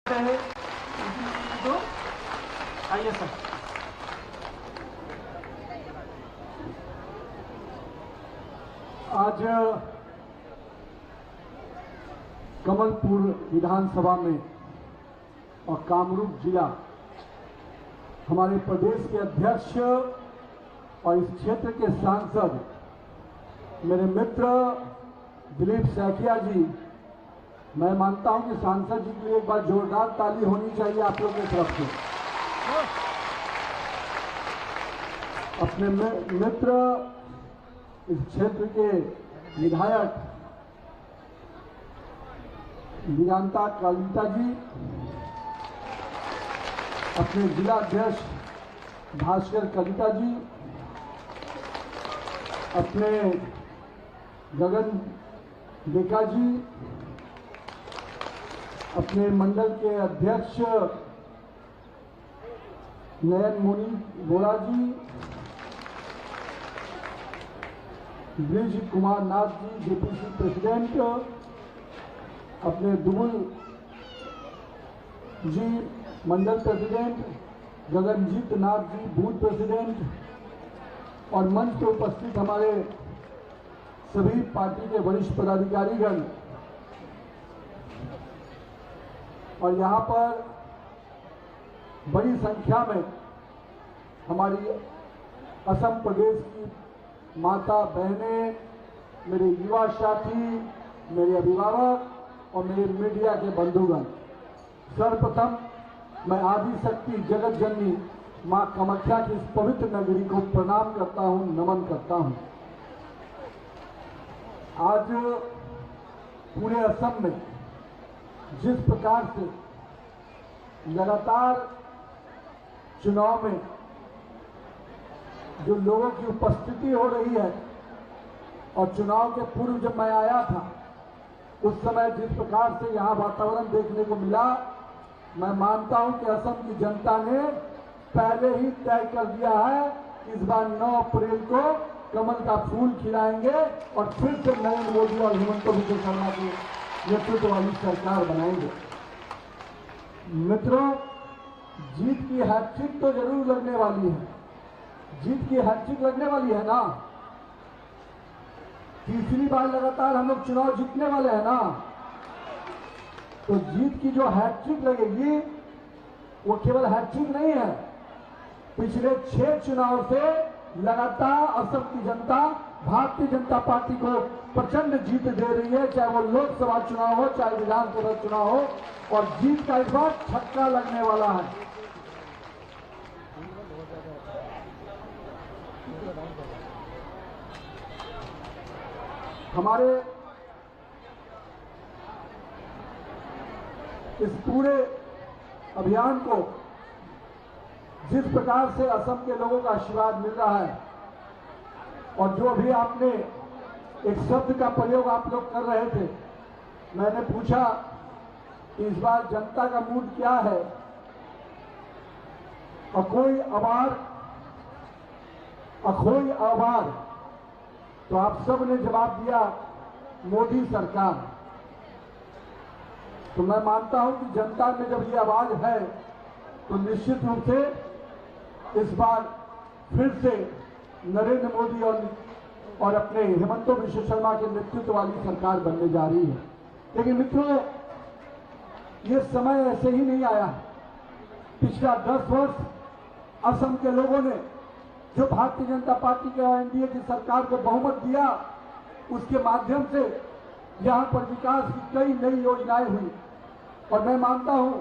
तो आइए सर। आज कमलपुर विधानसभा में और कामरूप जिला हमारे प्रदेश के अध्यक्ष और इस क्षेत्र के सांसद मेरे मित्र दिलीप सैकिया जी, मैं मानता हूं कि सांसद जी के लिए एक बार जोरदार ताली होनी चाहिए आप लोगों की तरफ से। अपने मित्र इस क्षेत्र के विधायक निरंता कलिता जी, अपने जिला अध्यक्ष भास्कर कलिता जी, अपने गगन डेका जी, अपने मंडल के अध्यक्ष नयन मुनि बोरा जी, bridge Kumar Nath ji JPC president, अपने दुबुल जी मंडल president, Gaganjeet Nath ji booth president और मंच पर उपस्थित हमारे सभी पार्टी के वरिष्ठ पदाधिकारीगण और यहाँ पर बड़ी संख्या में हमारी असम प्रदेश की माता बहनें, मेरे युवा साथी, मेरे अभिभावक और मेरे मीडिया के बंधुगण, सर्वप्रथम मैं आदि शक्ति जगत जननी मां कामाख्या की इस पवित्र नगरी को प्रणाम करता हूं, नमन करता हूं। आज पूरे असम में जिस प्रकार से लगातार चुनाव में जो लोगों की उपस्थिति हो रही है और चुनाव के पूर्व जब मैं आया था उस समय जिस प्रकार से यहाँ वातावरण देखने को मिला, मैं मानता हूं कि असम की जनता ने पहले ही तय कर दिया है कि इस बार 9 अप्रैल को कमल का फूल खिलाएंगे और फिर से नरेंद्र मोदी और हेमंत बिस्वा शर्मा की नेतृत्व वाली सरकार बनाएंगे। मित्रों, जीत की हैट्रिक तो जरूर लगने वाली है, जीत की हैट्रिक लगने वाली है ना। तीसरी बार लगातार हम लोग चुनाव जीतने वाले हैं ना, तो जीत की जो हैट्रिक लगेगी वो केवल हैट्रिक नहीं है। पिछले 6 चुनाव से लगातार असम की जनता भारतीय जनता पार्टी को प्रचंड जीत दे रही है, चाहे वो लोकसभा चुनाव हो चाहे विधानसभा चुनाव हो, और जीत का इस बार छक्का लगने वाला है। हमारे इस पूरे अभियान को जिस प्रकार से असम के लोगों का आशीर्वाद मिल रहा है, और जो अभी आपने एक शब्द का प्रयोग आप लोग कर रहे थे, मैंने पूछा कि इस बार जनता का मूड क्या है, अखोई आभार, तो आप सब ने जवाब दिया मोदी सरकार। तो मैं मानता हूं कि जनता में जब ये आवाज है तो निश्चित रूप से इस बार फिर से नरेंद्र मोदी और अपने हेमंत बिस्वा शर्मा के नेतृत्व वाली सरकार बनने जा रही है। लेकिन मित्रों, ये समय ऐसे ही नहीं आया। पिछला 10 वर्ष असम के लोगों ने जो भारतीय जनता पार्टी के और एनडीए की सरकार को बहुमत दिया, उसके माध्यम से यहां पर विकास की कई नई योजनाएं हुई। और मैं मानता हूं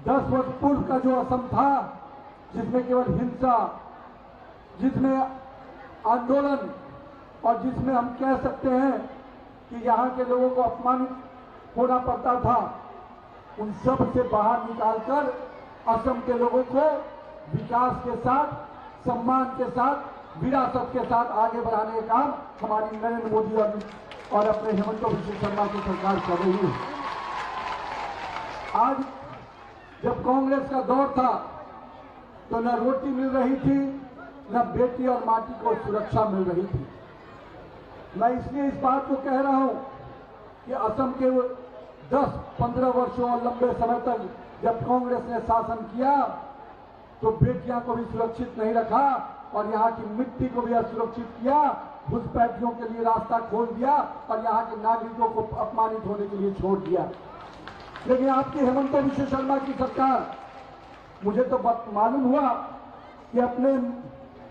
10 वर्ष पूर्व का जो असम था, जिसमें केवल हिंसा, जिसमें आंदोलन और जिसमें हम कह सकते हैं कि यहाँ के लोगों को अपमानित होना पड़ता था, उन सब से बाहर निकालकर असम के लोगों को विकास के साथ, सम्मान के साथ, विरासत के साथ आगे बढ़ाने का काम हमारी नरेंद्र मोदी और अपने हेमंत बिस्वा शर्मा की सरकार कर रही है। आज जब कांग्रेस का दौर था तो न रोटी मिल रही थी, न बेटी और माटी को सुरक्षा मिल रही थी। मैं इसलिए इस बात को कह रहा हूं कि असम के 10-15 वर्षों और लंबे समय तक जब कांग्रेस ने शासन किया तो बेटियां को भी सुरक्षित नहीं रखा और यहाँ की मिट्टी को भी असुरक्षित किया, घुसपैठियों के लिए रास्ता खोल दिया और यहाँ के नागरिकों को अपमानित होने के लिए छोड़ दिया। लेकिन आपकी हेमंत विश्व शर्मा की सरकार, मुझे तो मालूम हुआ कि अपने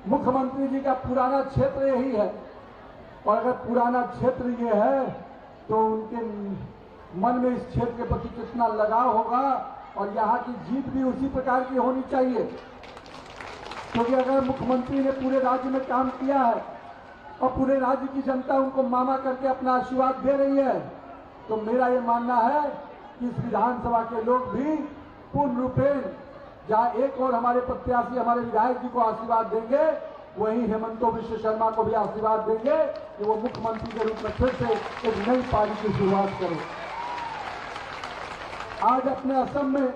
मुख्यमंत्री जी का पुराना क्षेत्र यही है और अगर पुराना क्षेत्र ये है तो उनके मन में इस क्षेत्र के प्रति कितना लगाव होगा और यहाँ की जीत भी उसी प्रकार की होनी चाहिए। क्योंकि अगर मुख्यमंत्री ने पूरे राज्य में काम किया है और पूरे राज्य की जनता उनको मामा करके अपना आशीर्वाद दे रही है, तो मेरा ये मानना है कि इस विधानसभा के लोग भी पूर्ण रूपेण जहाँ एक और हमारे प्रत्याशी हमारे विधायक जी को आशीर्वाद देंगे, वहीं हेमंत विश्व शर्मा को भी आशीर्वाद देंगे कि वो मुख्यमंत्री के रूप में फिर से एक नई पारी की शुरुआत करें। आज अपने असम में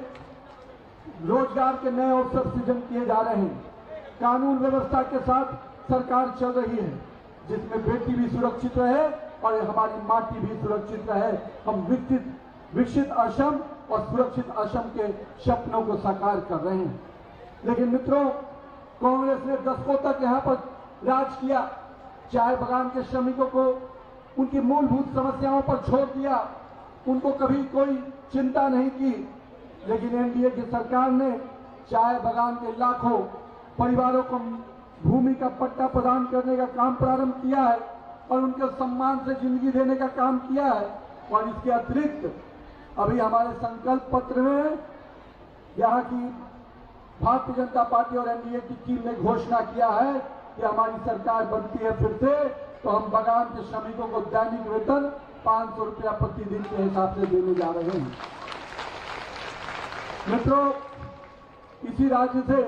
रोजगार के नए अवसर सृजन किए जा रहे हैं। कानून व्यवस्था के साथ सरकार चल रही है जिसमें बेटी भी सुरक्षित रहे और हमारी माटी भी सुरक्षित रहे। हम विकसित असम और सुरक्षित असम के सपनों को साकार कर रहे हैं। लेकिन मित्रों, कांग्रेस ने दशकों तक यहाँ पर राज किया, चाय बागान के श्रमिकों को उनकी मूलभूत समस्याओं पर छोड़ दिया, उनको कभी कोई चिंता नहीं की। लेकिन एनडीए की सरकार ने चाय बागान के लाखों परिवारों को भूमि का पट्टा प्रदान करने का काम प्रारंभ किया है और उनके सम्मान से जिंदगी देने का काम किया है। और इसके अतिरिक्त अभी हमारे संकल्प पत्र में यहाँ की भारतीय जनता पार्टी और एनडीए की टीम ने घोषणा किया है कि हमारी सरकार बनती है फिर से तो हम बागान के श्रमिकों को दैनिक वेतन 500 रुपया प्रतिदिन के हिसाब से देने जा रहे हैं। मित्रों, इसी राज्य से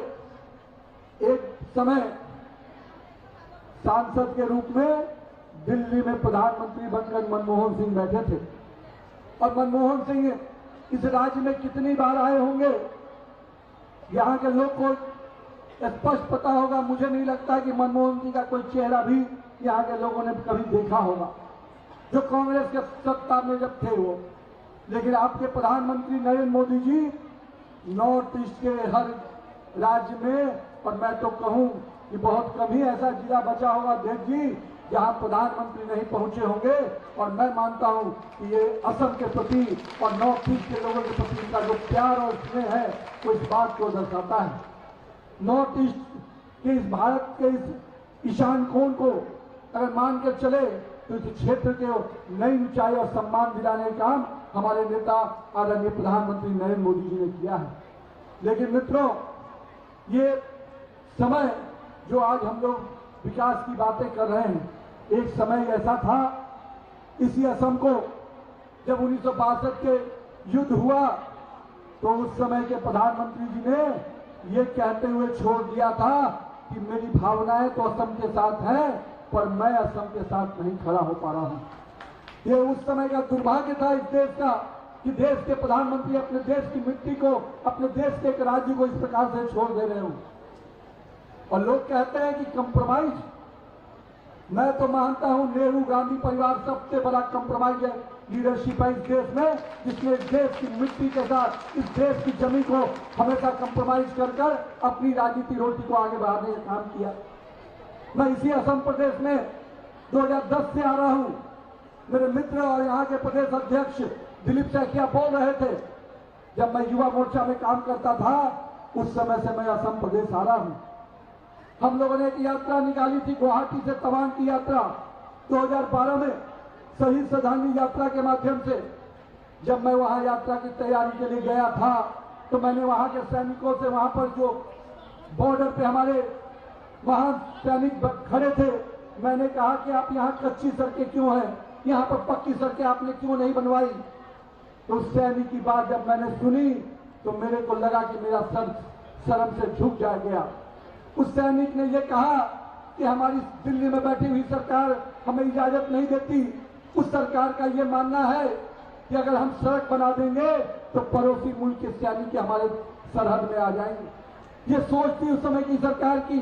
एक समय सांसद के रूप में दिल्ली में प्रधानमंत्री बनकर मनमोहन सिंह बैठे थे और मनमोहन सिंह इस राज्य में कितनी बार आए होंगे यहाँ के लोग को स्पष्ट पता होगा। मुझे नहीं लगता कि मनमोहन सिंह का कोई चेहरा भी यहाँ के लोगों ने कभी देखा होगा जो कांग्रेस के सत्ता में जब थे वो। लेकिन आपके प्रधानमंत्री नरेंद्र मोदी जी नॉर्थ ईस्ट के हर राज्य में, और मैं तो कहूं कि बहुत कम ही ऐसा जिला बचा होगा देश जी जहां प्रधानमंत्री नहीं पहुंचे होंगे। और मैं मानता हूं कि ये असम के प्रति और नॉर्थ ईस्ट के लोगों के प्रति का जो प्यार और स्नेह है वो इस बात को दर्शाता है। नॉर्थ ईस्ट के इस भारत के इस ईशान कोण को अगर मान कर चले तो इस क्षेत्र के नई ऊंचाई और सम्मान दिलाने का काम हमारे नेता आदरणीय प्रधानमंत्री नरेंद्र मोदी जी ने किया है। लेकिन मित्रों, ये समय जो आज हम लोग विकास की बातें कर रहे हैं, एक समय ऐसा था इसी असम को जब 1962 के युद्ध हुआ तो उस समय के प्रधानमंत्री जी ने ये कहते हुए छोड़ दिया था कि मेरी भावनाएं तो असम के साथ हैं पर मैं असम के साथ नहीं खड़ा हो पा रहा हूं। ये उस समय का दुर्भाग्य था इस देश का कि देश के प्रधानमंत्री अपने देश की मिट्टी को, अपने देश के एक राज्य को इस प्रकार से छोड़ दे रहे हो। और लोग कहते हैं कि कंप्रोमाइज, मैं तो मानता हूं नेहरू गांधी परिवार सबसे बड़ा कंप्रोमाइज है लीडरशिप है इस देश में, जिसने इस देश की मिट्टी के साथ इस देश की जमीन को हमेशा कंप्रोमाइज कर अपनी राजनीति रोटी को आगे बढ़ाने का काम किया। मैं इसी असम प्रदेश में 2010 से आ रहा हूं। मेरे मित्र और यहाँ के प्रदेश अध्यक्ष दिलीप सैकिया बोल रहे थे जब मैं युवा मोर्चा में काम करता था उस समय से मैं असम प्रदेश आ रहा हूं। हम लोगों ने एक यात्रा निकाली थी गुवाहाटी से तवांग की यात्रा 2012 में शहीद श्रद्धांजलि यात्रा के माध्यम से। जब मैं वहां यात्रा की तैयारी के लिए गया था तो मैंने वहां के सैनिकों से, वहां पर जो बॉर्डर पे हमारे वहां सैनिक खड़े थे, मैंने कहा कि आप यहाँ कच्ची सड़कें क्यों हैं, यहाँ पर पक्की सड़कें आपने क्यों नहीं बनवाई। तो उस सैनिक की बात जब मैंने सुनी तो मेरे को लगा कि मेरा सर शर्म से झुक जा गया। उस सैनिक ने यह कहा कि हमारी दिल्ली में बैठी हुई सरकार हमें इजाजत नहीं देती। उस सरकार का यह मानना है कि अगर हम सड़क बना देंगे तो पड़ोसी मुल्क के सैनिक हमारे सरहद में आ जाएंगे। ये सोच थी उस समय की सरकार की।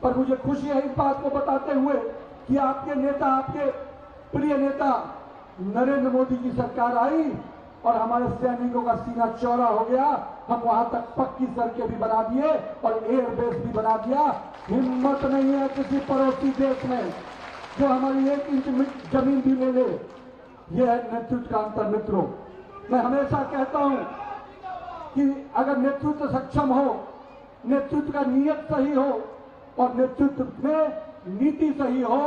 पर मुझे खुशी है इस बात को बताते हुए कि आपके नेता, आपके प्रिय नेता नरेंद्र मोदी की सरकार आई और हमारे सैनिकों का सीना चौड़ा हो गया। हम वहां तक पक्की सड़कें भी बना दिए और एयरबेस भी बना दिया। हिम्मत नहीं है किसी पड़ोसी देश में जो हमारी 1 इंच जमीन भी ले ले। यह है नेतृत्व का अंतर। मित्रों, मैं हमेशा कहता हूं कि अगर नेतृत्व सक्षम हो, नेतृत्व का नियत सही हो और नेतृत्व में नीति सही हो,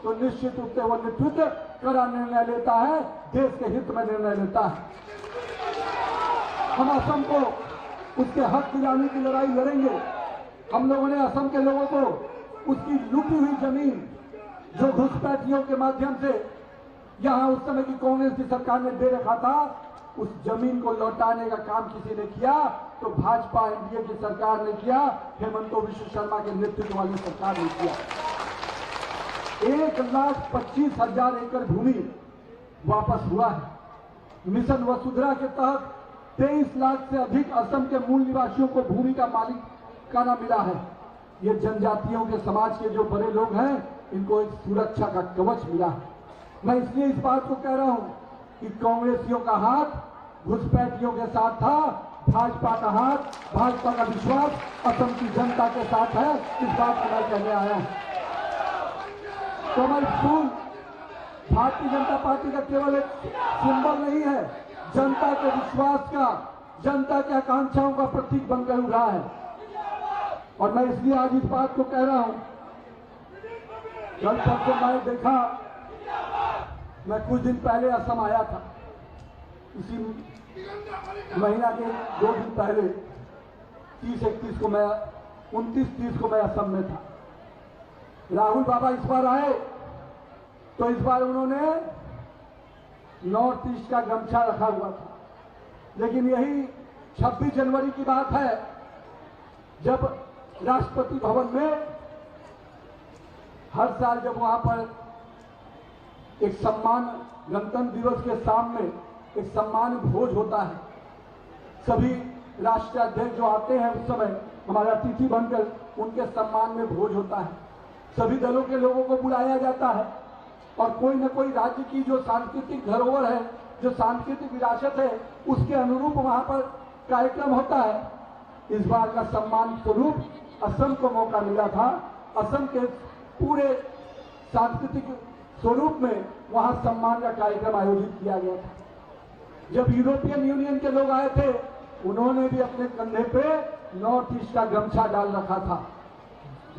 तो निश्चित रूप से वो नेतृत्व कड़ा निर्णय लेता है, देश के हित में निर्णय लेता है। हम असम को उसके हक दिलाने की लड़ाई लड़ेंगे। हम लोगों ने असम के लोगों को उसकी लूटी हुई जमीन जो घुसपैठियों के माध्यम से यहां उस समय की कांग्रेस की सरकार ने दे रखा था, उस जमीन को लौटाने का काम किसी ने किया तो भाजपा एनडीए की सरकार ने किया, हेमंत बिश्व शर्मा के नेतृत्व वाली सरकार ने किया। 1,25,000 एकड़ भूमि वापस हुआ है। मिशन वसुंधरा के तहत 23 लाख से अधिक असम के मूल निवासियों को भूमि का मालिकाना मिला है। ये जनजातियों के समाज के जो बड़े लोग हैं, इनको एक सुरक्षा का कवच मिला है। मैं इसलिए इस बात को कह रहा हूं कि कांग्रेसियों का हाथ घुसपैठियों के साथ था, भाजपा का हाथ, भाजपा का विश्वास असम की जनता के साथ है। इस बात को मैं कहने आया हूं। कमल फूल भारतीय जनता पार्टी का केवल एक सिंबल नहीं है, जनता के विश्वास का, जनता की आकांक्षाओं का प्रतीक बनकर उभरा है। और मैं इसलिए आज इस बात को कह रहा हूं, कल परसों मैं देखा, मैं कुछ दिन पहले असम आया था, इसी महीना के 2 दिन पहले 30-31 को मैं 29-30 को मैं असम में था। राहुल बाबा इस बार आए तो इस बार उन्होंने नॉर्थ ईस्ट का गमछा रखा हुआ था। लेकिन यही 26 जनवरी की बात है, जब राष्ट्रपति भवन में हर साल जब वहां पर एक सम्मान, गणतंत्र दिवस के सामने एक सम्मान भोज होता है, सभी राष्ट्रीय अध्यक्ष जो आते हैं उस समय हमारे अतिथि बनकर उनके सम्मान में भोज होता है। सभी दलों के लोगों को बुलाया जाता है और कोई न कोई राज्य की जो सांस्कृतिक धरोहर है, जो सांस्कृतिक विरासत है, उसके अनुरूप वहां पर कार्यक्रम होता है। इस बार का सम्मान स्वरूप असम को मौका मिला था। असम के पूरे सांस्कृतिक स्वरूप में वहां सम्मान का कार्यक्रम आयोजित किया गया था। जब यूरोपियन यूनियन के लोग आए थे, उन्होंने भी अपने कंधे पे नॉर्थ ईस्ट का गमछा डाल रखा था।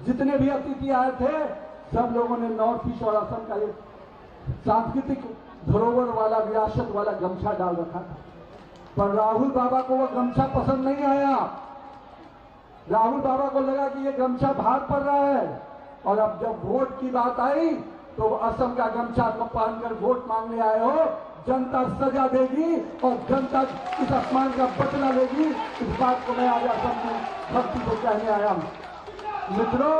जितने भी अतिथि आए थे, सब लोगों ने नॉर्थ ईस्ट और असम का एक सांस्कृतिक धरोहर वाला, विरासत वाला गमछा डाल रखा था। पर राहुल बाबा को वो गमछा पसंद नहीं आया। राहुल बाबा को लगा कि ये गमछा भार पड़ रहा है, और अब जब वोट की बात आई तो असम का गमछा को पहनकर वोट मांगने आए हो, जनता सजा देगी और जनता इस अपमान का बदला लेगी। इस बात को मैं आज असम की धरती को कहने आया हूं। मित्रों,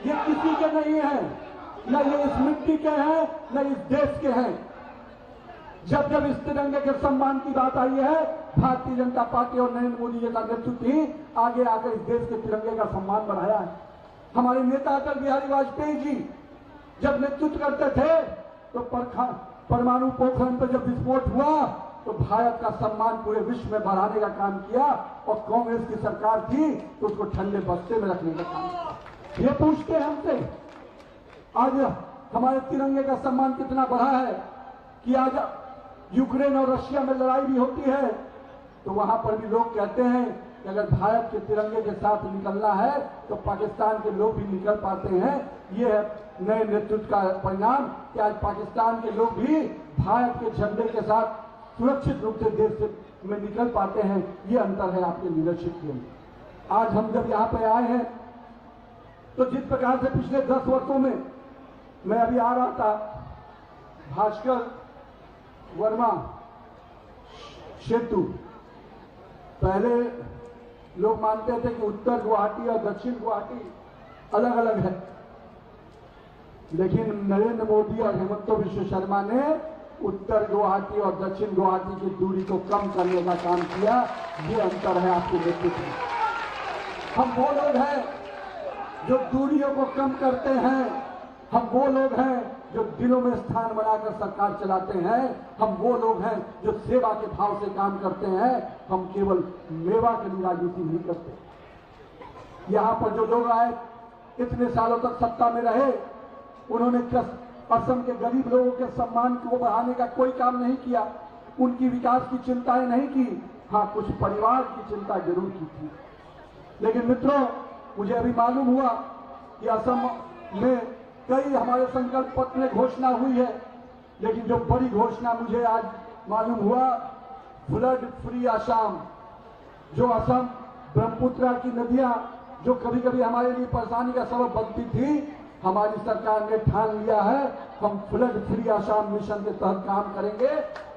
ये किसी के नहीं है, न ये इस मिट्टी के हैं, न इस देश के हैं। जब जब इस तिरंगे के सम्मान की बात आई है, भारतीय जनता पार्टी और नरेंद्र मोदी जी का नेतृत्व ही आगे आकर इस देश के तिरंगे का सम्मान बढ़ाया है। हमारे नेता अटल बिहारी वाजपेयी जी जब नेतृत्व करते थे तो परमाणु पोखरण पर जब विस्फोट हुआ तो भारत का सम्मान पूरे विश्व में बढ़ाने का काम किया, और कांग्रेस की सरकार थी तो उसको ठंडे बस्ते में रखने का काम किया। ये पूछते हैं हमसे आज हमारे तिरंगे का सम्मान कितना बढ़ा है कि आज यूक्रेन और रशिया में लड़ाई भी होती है तो वहां पर भी लोग कहते हैं कि अगर भारत के तिरंगे के साथ निकलना है तो पाकिस्तान के लोग भी निकल पाते हैं। ये है नए नेतृत्व का परिणाम कि आज पाकिस्तान के लोग भी भारत के झंडे के साथ सुरक्षित रूप से देश में निकल पाते हैं। ये अंतर है आपके लीडरशिप के अंदर। आज हम जब यहाँ पे आए हैं तो जिस प्रकार से पिछले 10 वर्षों में, मैं अभी आ रहा था, भास्कर वर्मा सेतु, पहले लोग मानते थे कि उत्तर गुवाहाटी और दक्षिण गुवाहाटी अलग अलग है, लेकिन नरेंद्र मोदी और हेमंत बिश्व शर्मा ने उत्तर गुवाहाटी और दक्षिण गुवाहाटी की दूरी को कम करने का काम किया। ये अंतर है आपके नेतृत्व में। हम वो लोग हैं जो दूरियों को कम करते हैं, हम वो लोग हैं जो दिलों में स्थान बनाकर सरकार चलाते हैं। हम वो लोग हैं जो सेवा के भाव से काम करते हैं। हम केवल मेवा के लिए राजनीति नहीं करते। यहां पर जो लोग आए, इतने सालों तक सत्ता में रहे, उन्होंने असम के गरीब लोगों के सम्मान को बढ़ाने का कोई काम नहीं किया, उनकी विकास की चिंताएं नहीं की। हाँ, कुछ परिवार की चिंता जरूर की थी। लेकिन मित्रों, मुझे अभी मालूम हुआ कि असम में कई हमारे संकल्प पत्र में घोषणा हुई है, लेकिन जो बड़ी घोषणा मुझे आज मालूम हुआ, फ्लड फ्री असम। जो असम ब्रह्मपुत्र की नदियां जो कभी कभी हमारे लिए परेशानी का सबब बनती थी, हमारी सरकार ने ठान लिया है हम फ्लड फ्री असम मिशन के तहत काम करेंगे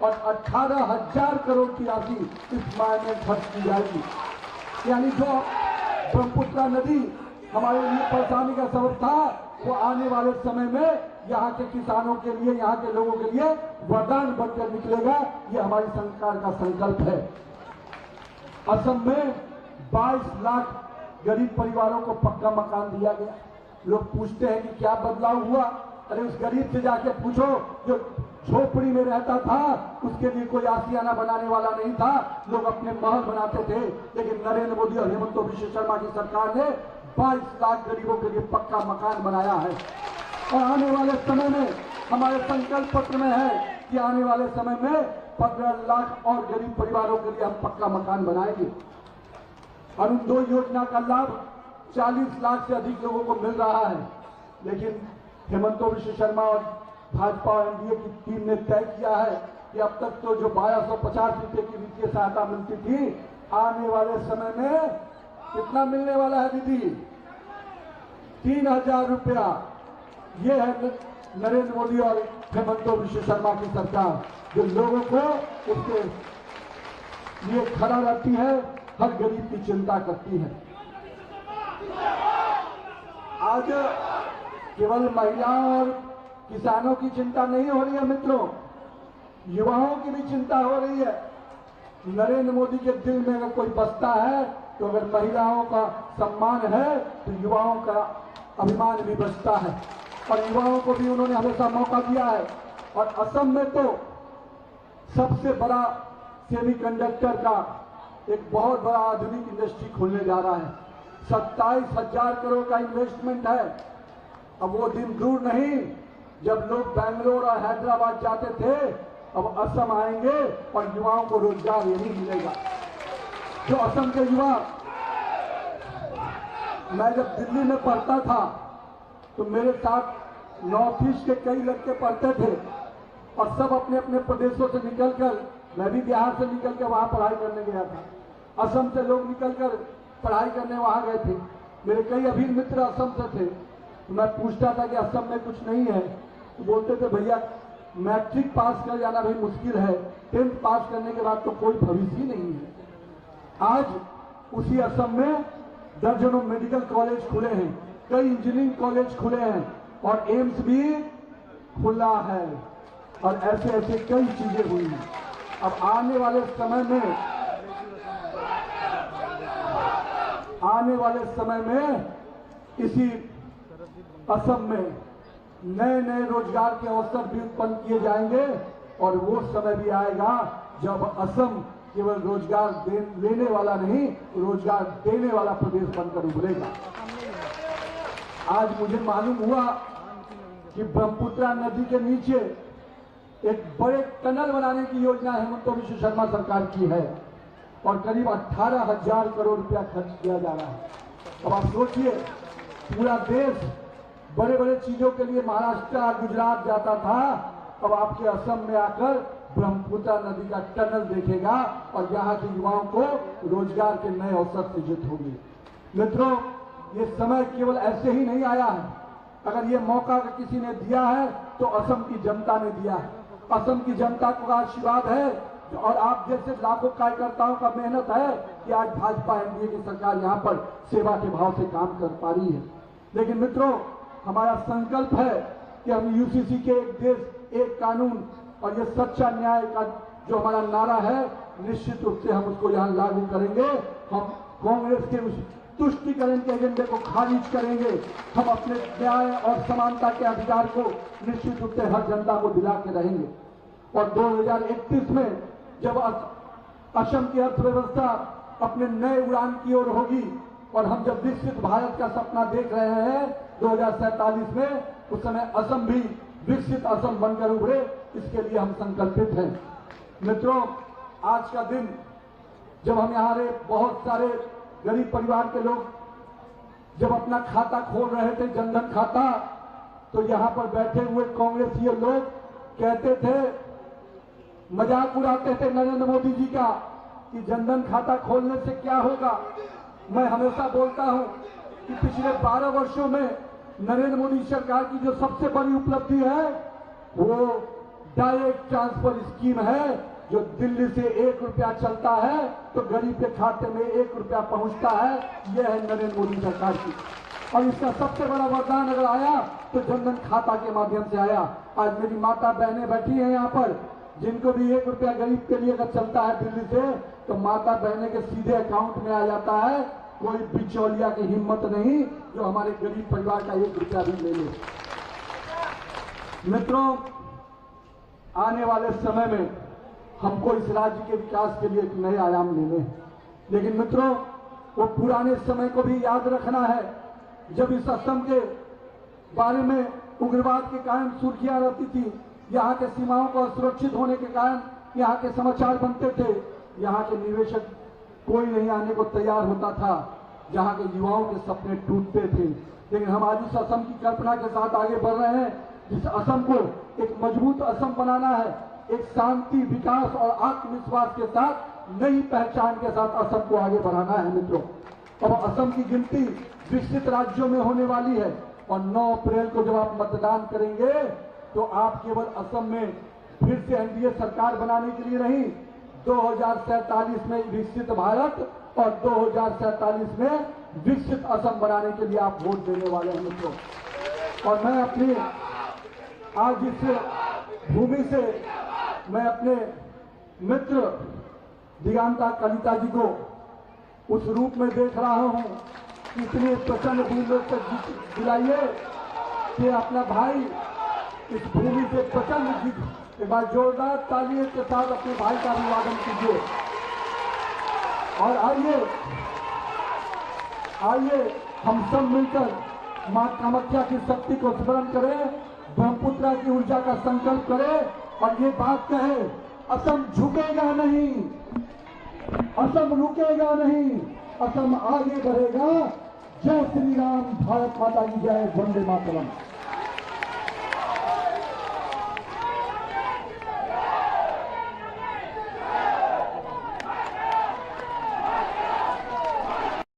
और 18,000 करोड़ की राशि इस माह में खर्च की जाएगी। यानी जो ब्रह्मपुत्र नदी हमारे लिए परेशानी का सबब था, वो आने वाले समय में यहाँ के किसानों के लिए, यहाँ के लोगों के लिए वरदान बनकर निकलेगा। ये हमारी सरकार का संकल्प है। असम में 22 लाख गरीब परिवारों को पक्का मकान दिया गया। लोग पूछते हैं कि क्या बदलाव हुआ? अरे उस गरीब से जाके पूछो जो झोपड़ी में रहता था, उसके लिए कोई आशियाना बनाने वाला नहीं था। लोग अपने महल बनाते थे, लेकिन नरेंद्र मोदी और हेमंत बिश्व शर्मा की सरकार ने 22 लाख गरीबों के लिए पक्का मकान बनाया है। और आने वाले समय में हमारे संकल्प पत्र में है कि आने वाले समय में 15 लाख और गरीब परिवारों के लिए हम पक्का मकान बनाएंगे। अरुणोदय योजना का लाभ 40 लाख से अधिक लोगों को मिल रहा है, लेकिन हेमंत बिश्व शर्मा और भाजपा और एनडीए की टीम ने तय किया है कि अब तक तो जो 1250 रुपए की वित्तीय सहायता मिलती थी, आने वाले समय में कितना मिलने वाला है दीदी? 3000 रुपया। ये है नरेंद्र मोदी और हेमंत बिश्व शर्मा की सरकार, जो लोगों को उसके लिए खड़ा रहती है, हर गरीब की चिंता करती है। आज केवल महिलाओं और किसानों की चिंता नहीं हो रही है मित्रों, युवाओं की भी चिंता हो रही है। नरेंद्र मोदी के दिल में अगर कोई बसता है, तो अगर महिलाओं का सम्मान है, तो युवाओं का अभिमान भी बचता है। और युवाओं को भी उन्होंने हमेशा मौका दिया है। और असम में तो सबसे बड़ा सेमीकंडक्टर का एक बहुत बड़ा आधुनिक इंडस्ट्री खुलने जा रहा है। 27,000 करोड़ का इन्वेस्टमेंट है। अब वो दिन दूर नहीं जब लोग बेंगलोर और हैदराबाद जाते थे, अब असम आएंगे और युवाओं को रोजगार यही मिलेगा। जो असम के युवा, मैं जब दिल्ली में पढ़ता था तो मेरे साथ नॉर्थ ईस्ट के कई लड़के पढ़ते थे और सब अपने अपने प्रदेशों से निकलकर, मैं भी बिहार से निकलकर वहां पढ़ाई करने गया था। असम से लोग निकलकर पढ़ाई करने वहां गए थे। मेरे कई अभी मित्र असम से थे। मैं पूछता था कि असम में कुछ नहीं है, तो बोलते थे भैया मैट्रिक पास कर जाना भी मुश्किल है, 10th पास करने के बाद तो कोई भविष्य ही नहीं है। आज उसी असम में दर्जनों मेडिकल कॉलेज खुले हैं, कई इंजीनियरिंग कॉलेज खुले हैं और एम्स भी खुला है और ऐसे ऐसे कई चीजें हुई हैं। अब आने वाले समय में इसी असम में नए नए रोजगार के अवसर भी उत्पन्न किए जाएंगे और वो समय भी आएगा जब असम केवल रोजगार लेने वाला नहीं, रोजगार देने वाला प्रदेश बनकर उभरेगा। आज मुझे मालूम हुआ कि ब्रह्मपुत्र नदी के नीचे एक बड़े टनल बनाने की योजना हेमंत बिश्व शर्मा सरकार की है और करीब 18,000 करोड़ रुपया खर्च किया जा रहा है। अब आप सोचिए, पूरा देश बड़े बड़े चीजों के लिए महाराष्ट्र और गुजरात जाता था, अब आपके असम में आकर ब्रह्मपुत्र नदी का टनल देखेगा और यहाँ के युवाओं को रोजगार के नए अवसर सृजित होंगे। मित्रों, ये समय केवल ऐसे ही नहीं आया है। अगर ये मौका किसी ने दिया है तो असम की जनता ने दिया है। असम की जनता को आशीर्वाद है और आप जैसे लाखों कार्यकर्ताओं का मेहनत है कि आज भाजपा एनडीए की सरकार यहाँ पर सेवा के भाव से काम कर पा रही है। लेकिन मित्रों, हमारा संकल्प है कि हम यूसीसी के एक देश एक कानून और ये सच्चा न्याय का जो हमारा नारा है, निश्चित रूप से हम उसको यहाँ लागू करेंगे। हम कांग्रेस के उस तुष्टिकरण के एजेंडे को खारिज करेंगे। हम अपने न्याय और समानता के अधिकार को निश्चित रूप से हर जनता को दिला के रहेंगे। और 2031 में जब असम की अर्थव्यवस्था अपने नए उड़ान की ओर होगी और हम जब विकसित भारत का सपना देख रहे हैं 2047 में, उस समय असम भी विकसित असम बनकर उभरे, इसके लिए हम संकल्पित हैं। मित्रों, आज का दिन जब हम यहाँ बहुत सारे गरीब परिवार के लोग जब अपना खाता खोल रहे थे, जनधन खाता, तो यहां पर बैठे हुए कांग्रेसी लोग कहते थे, मजाक उड़ाते थे नरेंद्र मोदी जी का कि जनधन खाता खोलने से क्या होगा। मैं हमेशा बोलता हूं कि पिछले 12 वर्षों में नरेंद्र मोदी सरकार की जो सबसे बड़ी उपलब्धि है वो डायरेक्ट ट्रांसफर स्कीम है, जो दिल्ली से 1 रुपया चलता है तो गरीब के खाते में 1 रुपया पहुंचता है। यह है नरेंद्र मोदी सरकार की। और इसका सबसे बड़ा वरदान अगर आया तो जनधन खाता के माध्यम से आया। आज मेरी माता बहनें बैठी हैं यहाँ पर, जिनको भी 1 रुपया गरीब के लिए अगर चलता है दिल्ली से, तो माता बहनें के सीधे अकाउंट में आ जाता है। कोई बिचौलिया की हिम्मत नहीं जो हमारे गरीब परिवार का 1 रुपया भी ले ले। मित्रों, आने वाले समय में हमको इस राज्य के विकास के लिए एक नए आयाम लेने हैं। लेकिन मित्रों, वो पुराने समय को भी याद रखना है जब इस असम के बारे में उग्रवाद के कारण सुर्खियां रहती थी, यहाँ के सीमाओं को असुरक्षित होने के कारण यहाँ के समाचार बनते थे, यहाँ के निवेशक कोई नहीं आने को तैयार होता था, जहाँ के युवाओं के सपने टूटते थे। लेकिन हम आज इस असम की कल्पना के साथ आगे बढ़ रहे हैं, जिस असम को एक मजबूत असम बनाना है, एक शांति, विकास और आत्मविश्वास के साथ, नई पहचान के साथ असम को आगे बढ़ाना है। मित्रों, अब असम की गिनती विकसित राज्यों में होने वाली है और 9 अप्रैल को जब आप मतदान करेंगे तो आप केवल असम में फिर से एनडीए सरकार बनाने के लिए नहीं, 2047 में विकसित भारत और 2047 में विकसित असम बनाने के लिए आप वोट देने वाले हैं। मित्रों, और मैं अपनी आज इस भूमि से मैं अपने मित्र दिगंता कलिता जी को उस रूप में देख रहा हूं कि इतने प्रचंड बूंदों से दिलाइए कि अपना भाई इस भूमि से प्रचंड जीत। एक बार जोरदार तालियों के साथ अपने भाई का अभिवादन कीजिए। और आइए हम सब मिलकर मां कामाख्या की शक्ति को स्मरण करें, ब्रह्मपुत्रा की ऊर्जा का संकल्प करें और ये बात कहे, असम झुकेगा नहीं, असम रुकेगा नहीं, असम आगे बढ़ेगा। जय श्री राम, भारत माता की जय, वंदे मातरम।